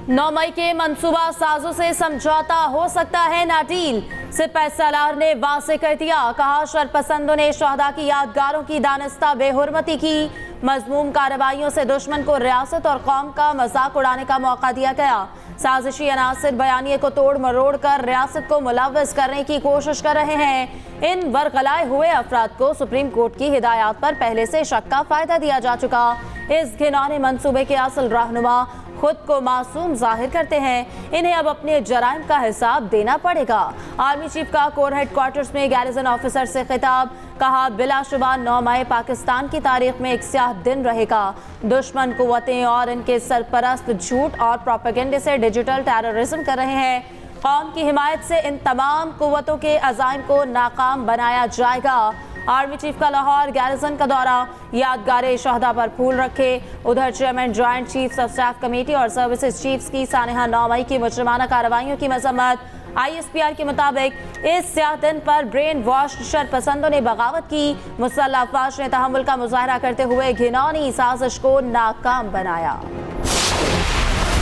9 मई के मंसूबा साजों से समझौता हो सकता है ना डील। सिपह सलार ने वाज़ेह कर दिया, कहा शरपसंदों ने शहदा की यादगारों की दानिस्ता बेहुरमती की। मजमूम कार्रवाइयों से दुश्मन को रियासत और कौम का मजाक उड़ाने का मौका दिया गया। साजिशी अनासिर बयानिए को तोड़ मरोड़ कर रियासत को मुलव्वस करने की कोशिश कर रहे हैं। इन बरगलाए हुए अफराद को सुप्रीम कोर्ट की हिदायत पर पहले से शक का फायदा दिया जा चुका। इस घिनौने मंसूबे के असल रहनुमा खुद को मासूम जाहिर करते हैं। इन्हें अब अपने जराइम का हिसाब देना पड़ेगा। आर्मी चीफ का कोर हेडक्वार्टर्स में गैरिजन ऑफिसर से खिताब, कहा बिलाशुबा 9 मई पाकिस्तान की तारीख में एक स्याह दिन रहेगा। दुश्मन कुव्वतें और इनके सरपरस्त झूठ और प्रोपेगेंडे से डिजिटल टेररिज्म कर रहे हैं। कौम की हिमायत से इन तमाम कुव्वतों के अज़ाइम को नाकाम बनाया जाएगा। आर्मी चीफ का लाहौर गैरिजन का दौरा, यादगारे शहदा पर फूल रखे। उधर chairman joint chiefs of staff committee और सर्विसेज चीफ्स की सानहा 9 मई की मुजरिमाना कार्रवाइयों की मजम्मत। ISPR के मुताबिक इस स्याह दिन पर ब्रेन वॉश शरपसंदों ने बगावत की। मुसल्लह अफवाज ने तहम्मुल का मुजाहरा करते हुए घिनौनी साजिश को नाकाम बनाया।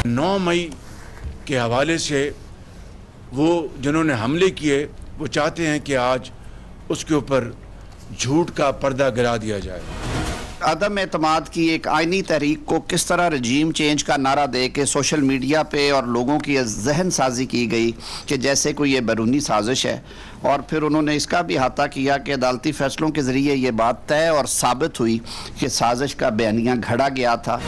9 मई के हवाले से वो जिन्होंने हमले किए वो चाहते हैं कि आज उसके ऊपर झूठ का पर्दा गिरा दिया जाए। अदम एतमाद की एक आइनी तहरीक को किस तरह रजीम चेंज का नारा दे के सोशल मीडिया पे और लोगों की जहन साजी की गई कि जैसे कोई ये बैरूनी साजिश है, और फिर उन्होंने इसका भी अहाता किया कि अदालती फैसलों के ज़रिए ये बात तय और साबित हुई कि साजिश का बयानिया घड़ा गया था।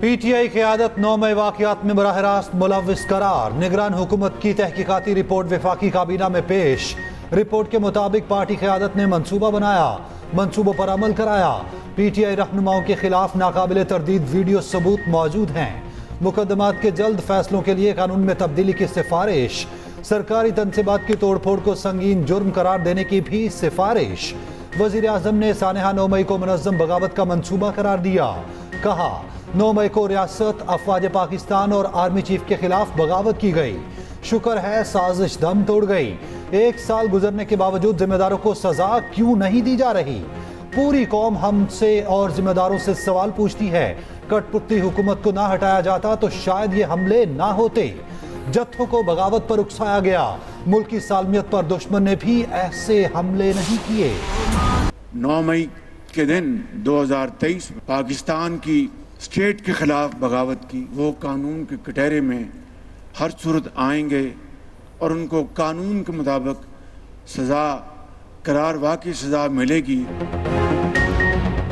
PTI क़यादत 9 मई वाक़यात में बराह रास्त मुलव्विस करार। निगरान हुकूमत की तहकीकाती रिपोर्ट वफाकी काबीना में पेश। रिपोर्ट के मुताबिक पार्टी क़यादत ने मंसूबा बनाया, मंसूबों पर अमल कराया। PTI रहनुमाओं के खिलाफ नाकाबिले तरदीद वीडियो सबूत मौजूद हैं। मुकदमात के जल्द फैसलों के लिए कानून में तब्दीली की सिफारिश। सरकारी तनसीबात की तोड़फोड़ को संगीन जुर्म करार देने की भी सिफारिश। वज़ीर आज़म ने सानहा 9 मई को मुनज़्ज़म बगावत का मंसूबा करार दिया। कहा 9 मई को रियासत, अफवाज पाकिस्तान और आर्मी चीफ के खिलाफ बगावत की गई। शुक्र है साजिश दम तोड़ गई। 1 साल गुजरने के बावजूद जिम्मेदारों को सजा क्यों नहीं दी जा रही? पूरी कौम हमसे और जिम्मेदारों से सवाल पूछती है। कठपुतली हुकूमत को ना हटाया जाता तो शायद ये हमले ना होते। जत्थों को बगावत पर उकसाया गया। मुल्क की सालमियत पर दुश्मन ने भी ऐसे हमले नहीं किए। 9 मई के दिन 2023 पाकिस्तान की स्टेट के खिलाफ बगावत की, वो कानून के कटहरे में हर सूरत आएंगे और उनको कानून के मुताबिक सजा करार वाकई सजा मिलेगी।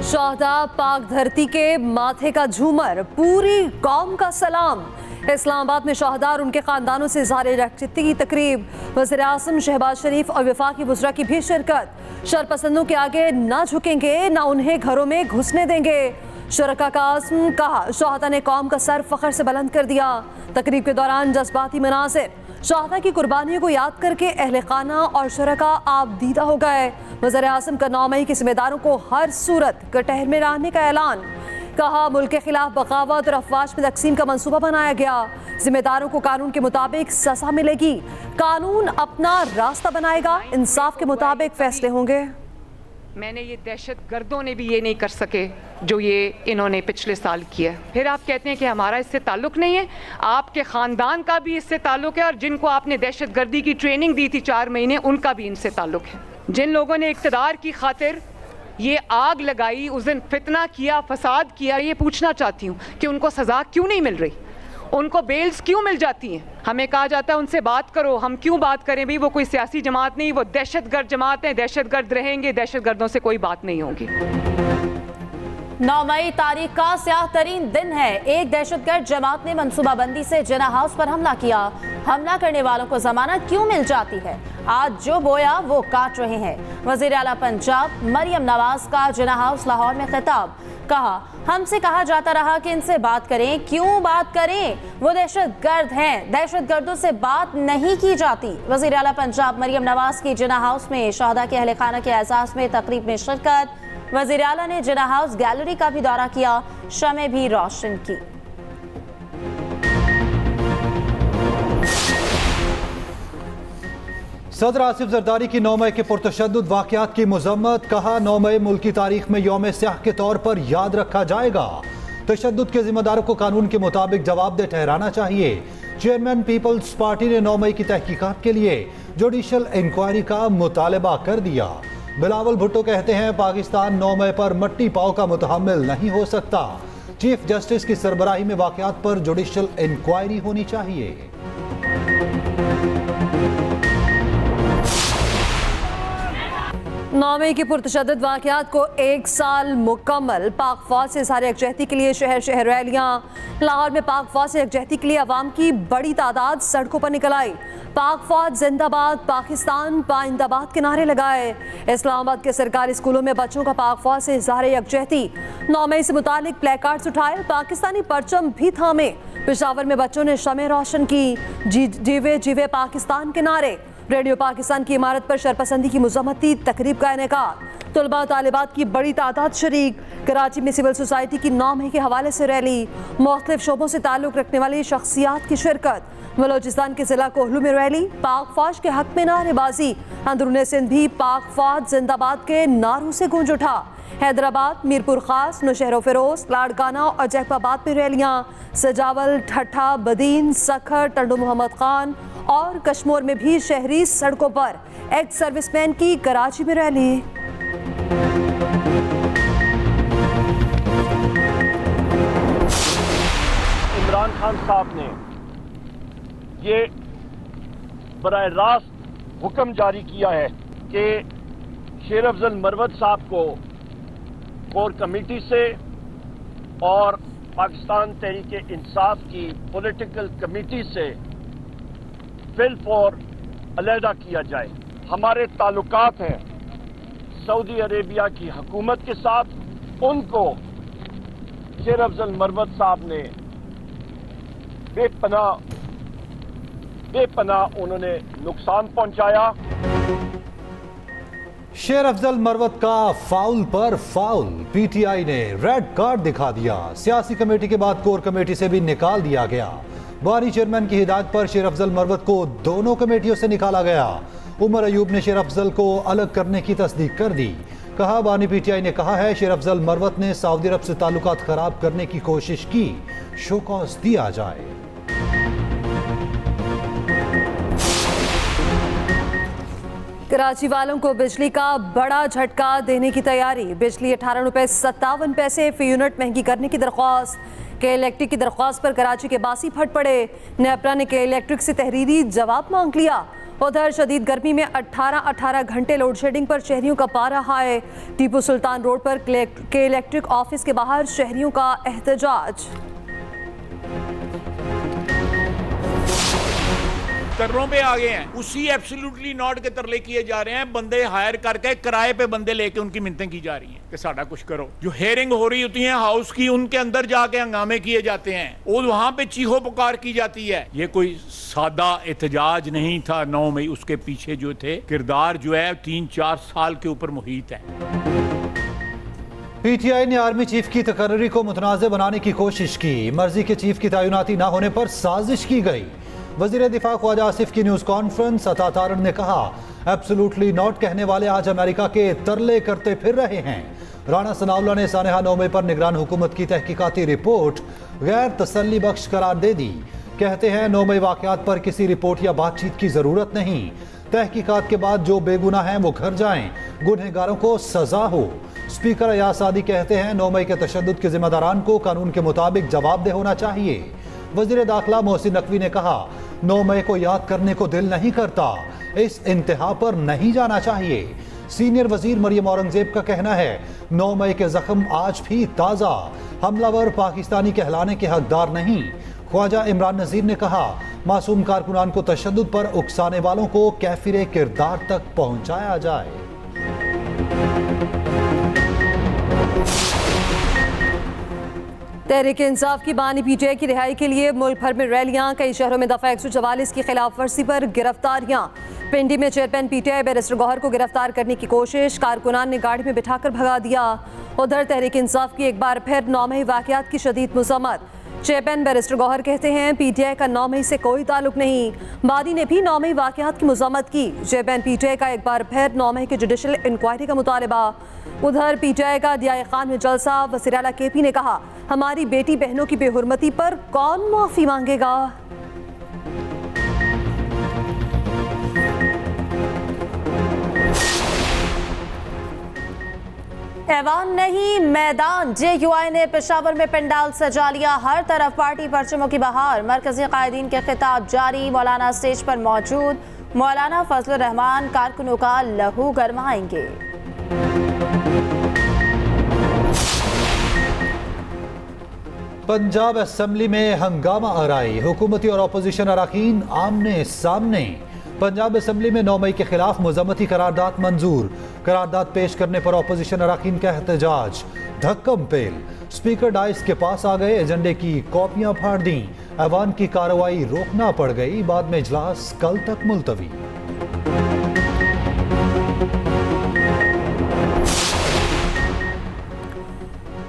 शहदा पाक धरती के माथे का झूमर, पूरी कौम का सलाम। इस्लामाबाद में शहदा और उनके खानदानों से इज़हार यकजहती की तकरीब। वज़ीर आज़म शहबाज शरीफ और वफाकी वज़रा की भी शिरकत। शरपसंदों के आगे ना झुकेंगे, ना उन्हें घरों में घुसने देंगे। शुरका का आज़म, कहा शहदा ने कौम का सर फख्र से बुलंद कर दिया। तकरीब के दौरान जज्बाती मनाज़िर, शहदा की कुर्बानियों को याद करके अहले खाना और शुरका आबदीदा हो गए। वज़ीर आज़म का 9 मई के जिम्मेदारों को हर सूरत कटहर में रहने का ऐलान। कहा मुल्क के खिलाफ बगावत और अफवाज में तकसीम का मंसूबा बनाया गया। जिम्मेदारों को कानून के मुताबिक सजा मिलेगी। कानून अपना रास्ता बनाएगा, इंसाफ के मुताबिक फैसले होंगे। मैंने ये दहशत गर्दों ने भी ये नहीं कर सके जो ये इन्होंने पिछले साल किया। फिर आप कहते हैं कि हमारा इससे ताल्लुक़ नहीं है। आपके ख़ानदान का भी इससे ताल्लुक़ है, और जिनको आपने दहशत गर्दी की ट्रेनिंग दी थी 4 महीने, उनका भी इनसे ताल्लुक़ है। जिन लोगों ने इक़्तिदार की खातिर ये आग लगाई, उस दिन फितना किया, फसाद किया, ये पूछना चाहती हूँ कि उनको सज़ा क्यों नहीं मिल रही? उनको बेल्स क्यों मिल जाती हैं? हमें कहा जाता है उनसे बात करो। हम क्यों बात करें भाई? वो कोई सियासी जमात नहीं, वो दहशतगर्द जमात है। दहशतगर्द रहेंगे, दहशतगर्दों से कोई बात नहीं होगी। 9 मई तारीख का स्याह तरीन दिन है। एक दहशतगर्द जमात ने मंसूबाबंदी से जिना हाउस पर हमला किया। हमला करने वालों को जमानत क्यों मिल जाती है? आज जो बोया वो काट रहे हैं। वजीर आला पंजाब मरियम नवाज का जिना हाउस लाहौर में खिताब। कहा हमसे कहा जाता रहा कि इनसे बात करें, क्यों बात करें? वो दहशतगर्द हैं, दहशतगर्दों से बात नहीं की जाती। वजीर आला पंजाब मरियम नवाज की जिना हाउस में शहदा के अहले खाना के एजाज़ में तकरीब में शिरकत। वज़ीर आला ने जिना हाउस गैलरी का भी दौरा किया, शमें भी रोशन की। सदर आसिफ जरदारी की 9 मई के पुरतशद्दुद वाक़यात की मज़म्मत। कहा 9 मई मुल्क की तारीख में यौम स्याह के तौर पर याद रखा जाएगा। तशद्दुद के जिम्मेदारों को कानून के मुताबिक जवाबदेह ठहराना चाहिए। चेयरमैन पीपल्स पार्टी ने 9 मई की तहकीकात के लिए जुडिशल इंक्वायरी का मुतालबा कर दिया। बिलावल भुट्टो कहते हैं पाकिस्तान 9 मई पर मट्टी पाव का मुतहम्मिल नहीं हो सकता। चीफ जस्टिस की सरबराही में वाकयात पर जुडिशल इंक्वायरी होनी चाहिए। 9 मई की पुरतशद्दुद वाक़यात को 1 साल मुकम्मल। पाक फौज से इज़हार यकजहती के लिए शहर शहर रैलियाँ। लाहौर में पाक फौज से यकजहती के लिए अवाम की बड़ी तादाद सड़कों पर निकल आई। पाक फौज जिंदाबाद, पाकिस्तान पाइंदाबाद के नारे लगाए। इस्लामाबाद के सरकारी स्कूलों में बच्चों का पाक फौज से इज़हार यकजहती। 9 मई से मुतालिक प्ले कार्ड्स उठाए, पाकिस्तानी परचम भी थामे। पेशावर में बच्चों ने शमें रोशन की, जीवे जीवे पाकिस्तान के नारे। रेडियो पाकिस्तान की इमारत पर शरपसंदी की मुज़म्मती तकरीब का इनेकाद। तलबा तालिबात की बड़ी तादाद शरीक। कराची में सिविल सोसाइटी की 9 मई के हवाले से रैली। मुख्तलिफ शोबों से ताल्लुक़ रखने वाली शख्सियात की शिरकत। बलोचिस्तान के जिला कोहलू में रैली। पाक फौज के हक में नारेबाजी। अंदरूने सिंध भी पाक फौज जिंदाबाद के नारों से गूंज उठा। हैदराबाद, मीरपुर खास, नौशहरो फिरोज, लाड़काना और जैकबाबाद में रैलियाँ। सजावल, ठट्ठा, बदीन, सखर, टंडो मोहम्मद खान और कश्मीर में भी शहरी सड़कों पर। एक्स सर्विसमैन की कराची में रैली। इमरान खान साहब ने ये बराह रास्त हुक्म जारी किया है कि शेर अफजल मरवत साहब को कोर कमेटी से और पाकिस्तान तहरीक इंसाफ की पॉलिटिकल कमेटी से बिलफौर अलहदा किया जाए। हमारे ताल्लुकात हैं सऊदी अरेबिया की हुकूमत के साथ। उनको शेर अफजल मरवत साहब ने बेपनाह उन्होंने नुकसान पहुंचाया। शेर अफजल मरवत का फाउल पर फाउल। पीटीआई ने रेड कार्ड दिखा दिया। सियासी कमेटी के बाद कोर कमेटी से भी निकाल दिया गया। बानी चेयरमैन की हिदायत पर शेर अफजल मरवत को दोनों कमेटियों से निकाला गया। उमर अयूब ने शेर अफजल को अलग करने की तस्दीक कर दी। कहा, बानी पीटीआई ने कहा है शेर अफजल मरवत ने सऊदी अरब से ताल्लुकात खराब करने की कोशिश की, शोकॉज दिया जाए। कराची वालों को बिजली का बड़ा झटका देने की तैयारी। बिजली 18 रुपए 57 पैसे फी यूनिट महंगी करने की दरख्वास्त। के इलेक्ट्रिक की दरख्वास्त पर कराची के बासी फट पड़े। नेपरा ने के इलेक्ट्रिक से तहरीरी जवाब मांग लिया। उधर शदीद गर्मी में 18 घंटे लोड शेडिंग पर शहरियों का पारा हाय। टीपू सुल्तान रोड पर के इलेक्ट्रिक ऑफिस के बाहर शहरियों का एहतजाज। तरलों पे आ गए हैं, उसी एब्सोल्युटली नॉट के तरले किए जा रहे हैं। बंदे हायर करके किराए पे बंदे लेके उनकी मिन्नतें की जा रही हैं कि साडा कुछ करो। जो हेयरिंग हो रही होती है हाउस की, उनके अंदर जाके हंगामे किए जाते हैं और वहां पे चीखो पुकार की जाती है। ये कोई सादा एहतजाज नहीं था 9 मई। उसके पीछे जो थे किरदार जो है 3-4 साल के ऊपर मुहित है। पीटीआई ने आर्मी चीफ की तकर्री को मुतनाज़ बनाने की कोशिश की। मर्जी के चीफ की तैनाती न होने पर साजिश की गई। वज़ीर दिफा ख्वाजा आसिफ की न्यूज़ कॉन्फ्रेंस। अता तारन ने कहा, एब्सोल्युटली नॉट कहने वाले आज अमेरिका के तरले करते फिर रहे हैं। राणा सनाउल्लाह ने सानेहा 9 मई पर निगरान हुकूमत की तहकीकाती रिपोर्ट गैर तसल्ली बख्श करार दे दी। कहते हैं 9 मई वाक़यात पर किसी रिपोर्ट या बातचीत की ज़रूरत नहीं। तहकीकात के बाद जो बेगुनाह हैं वो घर जाएं, गुनहगारों को सजा हो। स्पीकर अयाज सादी कहते हैं 9 मई के तशद्दुद के जिम्मेदारान को कानून के मुताबिक जवाबदेह होना चाहिए। वज़ीर दाखिला मोहसिन नकवी ने कहा, 9 मई को याद करने को दिल नहीं करता, इस इंतहा पर नहीं जाना चाहिए। सीनियर वजीर मरियम औरंगजेब का कहना है 9 मई के जख्म आज भी ताज़ा, हमलावर पाकिस्तानी कहलाने के हकदार नहीं। ख्वाजा इमरान नज़ीर ने कहा, मासूम कारकुनान को तशद्दुद पर उकसाने वालों को कैफिर किरदार तक पहुंचाया जाए। तहरीक इंसाफ की बानी पीटीआई की रिहाई के लिए मुल्क भर में रैलियां। कई शहरों में दफा 144 की खिलाफ वर्जी पर गिरफ्तारियां। पिंडी में चेयरमैन पीटीआई बैरिस्टर गौहर को गिरफ्तार करने की कोशिश, कारकुनान ने गाड़ी में बिठाकर भगा दिया। उधर तहरीक इंसाफ की एक बार फिर 9 मई वाकयात की शदीद मजम्मत। चेयरमैन बैरिस्टर गौहर कहते हैं पीटीआई का 9 मई से कोई ताल्लुक नहीं। बादी ने भी 9 मई वाकयात की मज़म्मत की। चेयरमैन पीटीआई का एक बार फिर 9 मई की जुडिशल इंक्वायरी का मुतालबा। उधर पीटीआई का दियाए खान में जलसा। वज़ीर आला केपी ने कहा हमारी बेटी बहनों की बेहुरमती पर कौन माफी मांगेगा। ऐवान नहीं मैदान, JUI ने पेशावर में पंडाल सजा लिया। हर तरफ पार्टी परचमों की बहार। मरकजी कायदीन के खिताब जारी। मौलाना स्टेज पर मौजूद। मौलाना फजलुर रहमान कारकुनों का लहू गरमाएंगे। पंजाब असेंबली में हंगामा आराई। हुकूमती और अपोजिशन अरकान आमने सामने। पंजाब असेंबली में 9 मई के खिलाफ मजम्मती करारदाद मंजूर। करारदाद पेश करने पर अपोजिशन अरकान का एहतजाज। धक्कम पेल। स्पीकर डाइस के पास आ गए। एजेंडे की कॉपियां फाड़ दी। ऐवान की कार्रवाई रोकना पड़ गई। बाद में इजलास कल तक मुलतवी।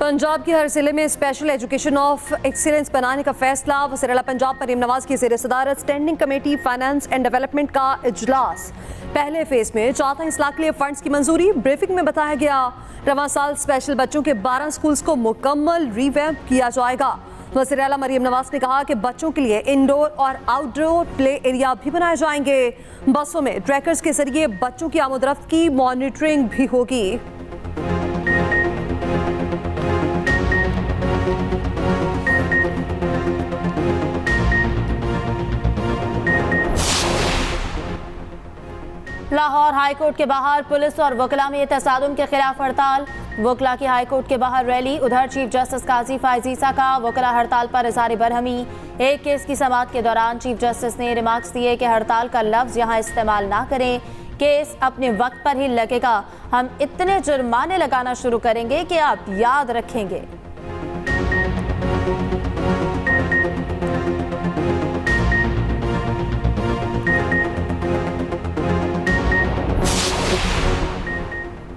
पंजाब के हर जिले में स्पेशल एजुकेशन ऑफ एक्सीलेंस बनाने का फैसला। वज़ीर आला पंजाब मरीम नवाज की ज़ेर सदारत standing committee finance and development का इजलास। पहले फेज में 4 लाख के लिए फंड्स की मंजूरी। ब्रीफिंग में बताया गया रवां साल स्पेशल बच्चों के 12 स्कूल्स को मुकम्मल रीवैम्प किया जाएगा। वज़ीर आला मरीम नवाज ने कहा कि बच्चों के लिए इंडोर और आउटडोर प्ले एरिया भी बनाए जाएंगे। बसों में ट्रैकर्स के जरिए बच्चों की आमदरफ्त की मॉनिटरिंग भी होगी। लाहौर हाईकोर्ट के बाहर पुलिस और वकला में तसादुम के खिलाफ हड़ताल। वकला की हाईकोर्ट के बाहर रैली। उधर चीफ जस्टिस काजी फायजीसा का वकला हड़ताल पर इज़हार बरहमी। एक केस की समाअत के दौरान चीफ जस्टिस ने रिमार्क्स दिए कि हड़ताल का लफ्ज़ यहाँ इस्तेमाल ना करें। केस अपने वक्त पर ही लगेगा। हम इतने जुर्माने लगाना शुरू करेंगे कि आप याद रखेंगे।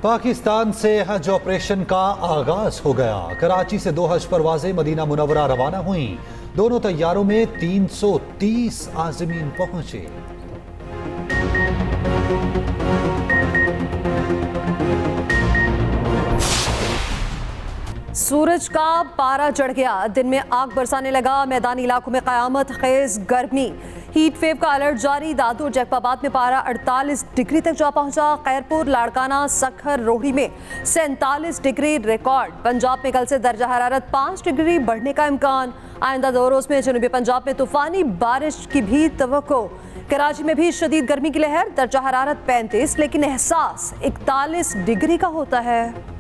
पाकिस्तान से हज ऑपरेशन का आगाज हो गया। कराची से 2 हज परवाजें मदीना मुनव्वरा रवाना हुई। दोनों तैयारों में 330 आज़मीन पहुंचे। सूरज का पारा चढ़ गया। दिन में आग बरसाने लगा। मैदानी इलाकों में क़यामत खेज गर्मी। हीट वेव का अलर्ट जारी। दादू और जैकबाबाद में पारा 48 डिग्री तक जा पहुंचा। खैरपुर, लाड़काना, सखर, रोहड़ी में 47 डिग्री रिकॉर्ड। पंजाब में कल से दर्जा हरारत 5 डिग्री बढ़ने का इम्कान। आइंदा 2 रोज में जनूबी पंजाब में तूफानी बारिश की भी तवक्को। कराची में भी शदीद गर्मी की लहर। दर्जा हरारत 35 लेकिन एहसास 41 डिग्री का होता है।